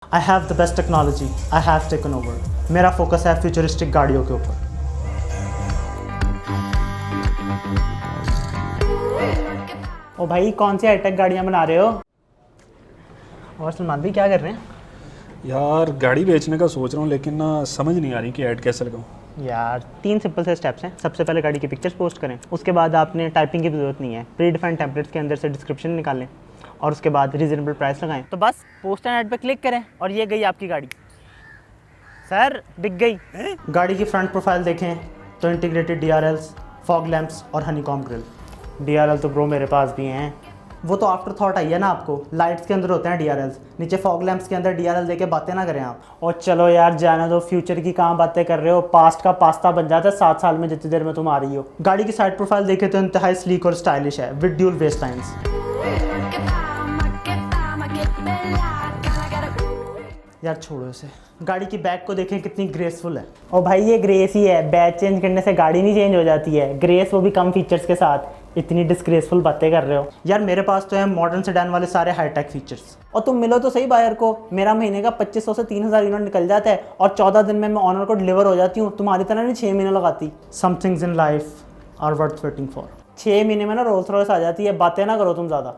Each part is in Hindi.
I have the best technology, I have taken over. मेरा फोकस है फ्यूचरिस्टिक गाड़ियों के ऊपर। ओ भाई, कौन सी हाईटेक गाड़ियाँ बना रहे हो? और सलमान भी क्या कर रहे हैं? यार गाड़ी बेचने का सोच रहा हूँ, लेकिन ना समझ नहीं आ रही कि ऐड कैसे लगाऊँ। यार 3 सिंपल से स्टेप्स हैं। सबसे पहले गाड़ी की पिक्चर्स पोस्ट करें, उसके बाद आपने टाइपिंग की ज़रूरत नहीं है, प्री डिफाइंड टेम्पलेट्स के अंदर से डिस्क्रिप्शन निकालें और उसके बाद रीजनेबल प्राइस लगाएं। तो बस पोस्ट एंड ऐड पे क्लिक करें और ये गई आपकी गाड़ी। सर बिक गई। गाड़ी की फ्रंट प्रोफाइल देखें तो इंटीग्रेटेड DRLs, फॉग लैंप्स और हनीकॉम ग्रिल। DRL तो ब्रो मेरे पास भी हैं। वो तो आफ्टर थॉट आई है ना आपको। लाइट्स के अंदर होते हैं DRLs, नीचे फॉग लैंप्स के अंदर DRL देके बातें ना करें आप। और चलो यार जाने दो, फ्यूचर की कहाँ बातें कर रहे हो। पास्ट का पास्ता बन जाता है 7 साल में जितनी देर में तुम आ रही हो। गाड़ी की साइड प्रोफाइल देखे तो इंतहाई स्लीक और स्टाइलिश है विद ड्यूल वेस्ट लाइन्स। यार छोड़ो इसे। गाड़ी की बैक को देखें कितनी ग्रेसफुल है। और भाई ये ग्रेस ही है, बैच चेंज करने से गाड़ी नहीं चेंज हो जाती है। ग्रेस वो भी कम फीचर्स के साथ। इतनी डिस्ग्रेसफुल बातें कर रहे हो यार। मेरे पास तो है मॉडर्न सेडान वाले सारे हाईटेक फीचर्स। और तुम मिलो तो सही बायर को। मेरा महीने का 2500 से 3000 यूनिट निकल जाता है और 14 दिन में मैं ऑनर को डिलीवर हो जाती हूँ। तुम्हारी तरह नहीं 6 महीने लगाती। Some things in life are worth waiting for. 6 महीने में ना रोल्स रॉयस आ जाती है। बातें ना करो तुम ज़्यादा।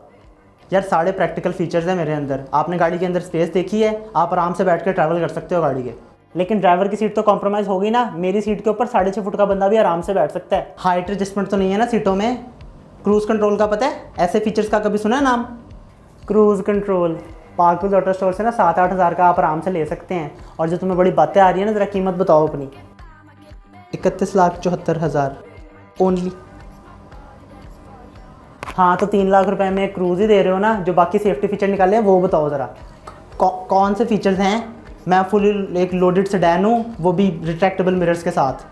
यार सारे प्रैक्टिकल फीचर्स हैं मेरे अंदर। आपने गाड़ी के अंदर स्पेस देखी है, आप आराम से बैठ कर ट्रैवल कर सकते हो गाड़ी के। लेकिन ड्राइवर की सीट तो कॉम्प्रोमाइज़ होगी ना। मेरी सीट के ऊपर 6.5 फुट का बंदा भी आराम से बैठ सकता है। हाइट एडजस्टमेंट तो नहीं है ना सीटों में? क्रूज़ कंट्रोल का पता है? ऐसे फीचर्स का कभी सुना है नाम? क्रूज़ कंट्रोल पार्कविल ऑटो स्टोर से ना 7-8 हज़ार का आप आराम से ले सकते हैं। और जो तुम्हें बड़ी बातें आ रही है ना, ज़रा कीमत बताओ अपनी। 31,74,000 ओनली। हाँ तो 3 लाख रुपए में क्रूज़ ही दे रहे हो ना। जो बाकी सेफ्टी फीचर निकाले हैं वो बताओ ज़रा। कौन से फीचर्स हैं? मैं फुली एक लोडेड सेडान हूँ, वो भी रिट्रैक्टेबल मिरर्स के साथ।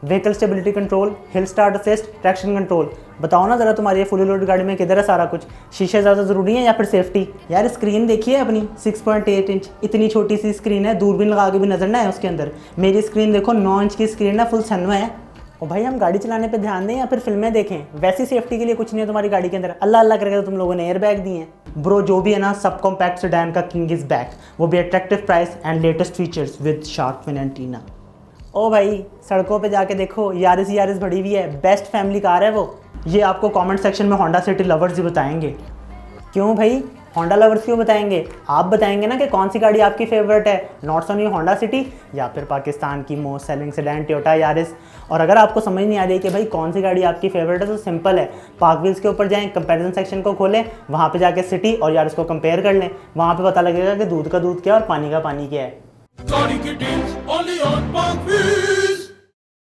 Vehicle stability control, hill start assist, traction control. बताओ ना ज़रा तुम्हारी ये फुली लोडेड गाड़ी में किधर है सारा कुछ? शीशे ज़्यादा ज़रूरी है या फिर सेफ्टी? यार स्क्रीन देखिए अपनी 6.8 इंच। इतनी छोटी सी स्क्रीन है, दूरबीन लगा के भी नजर ना है उसके अंदर। मेरी स्क्रीन देखो 9 इंच की स्क्रीन है, फुल सन में है। और भाई हम गाड़ी चलाने पे ध्यान दें या फिर फिल्में देखें? वैसी सेफ्टी के लिए कुछ नहीं है तुम्हारी गाड़ी के अंदर। अल्लाह अल्लाह करके तो तुम लोगों ने एयर बैग दिए हैं। ब्रो जो भी है ना, सब कॉम्पैक्ट सेडान का किंग इज बैक। वो भी attractive price and latest features with shark fin antenna. ओ भाई सड़कों पे जाके देखो, यारिस बड़ी हुई है। बेस्ट फैमिली कार है वो। ये आपको कमेंट सेक्शन में होंडा सिटी लवर्स ही बताएंगे। क्यों भाई होंडा लवर्स क्यों बताएंगे? आप बताएंगे ना कि कौन सी गाड़ी आपकी फेवरेट है, नॉट ओनली होंडा सिटी या फिर पाकिस्तान की most selling sedan Toyota Yaris. और अगर आपको समझ नहीं आ रही कि भाई कौन सी गाड़ी आपकी फेवरेट है, तो सिंपल है, पाकव्हील्स के ऊपर जाएं, कंपैरिजन सेक्शन को खोलें, वहाँ पे जाके सिटी और यारिस को कंपेयर कर लें। वहाँ पे पता लगेगा कि दूध का दूध क्या है और पानी का पानी क्या है।